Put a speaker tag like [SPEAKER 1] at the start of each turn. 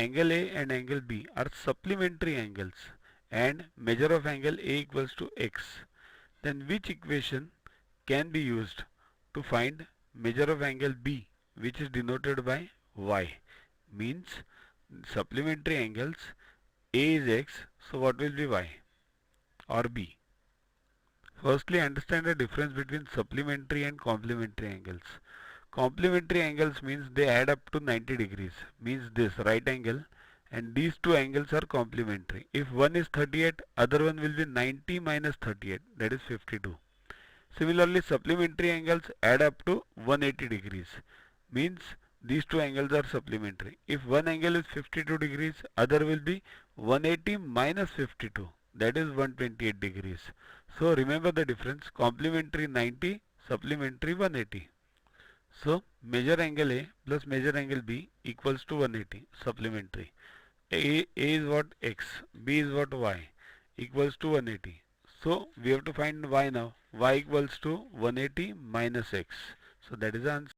[SPEAKER 1] angle A and angle B are supplementary angles and measure of angle A equals to x, then which equation can be used to find measure of angle B, which is denoted by y? Means supplementary angles, A is x, so what will be y or B? Firstly, understand the difference between supplementary and complementary angles. Complementary angles means they add up to 90 degrees, means this right angle and these two angles are complementary. If one is 38, other one will be 90 minus 38, that is 52. Similarly, supplementary angles add up to 180 degrees, means these two angles are supplementary. If one angle is 52 degrees, other will be 180 minus 52, that is 128 degrees. So remember the difference, complementary 90, supplementary 180. So measure angle A plus measure angle B equals to 180, supplementary. A is what x, B is what y, equals to 180. So we have to find y now. Y equals to 180 minus x. So that is the answer.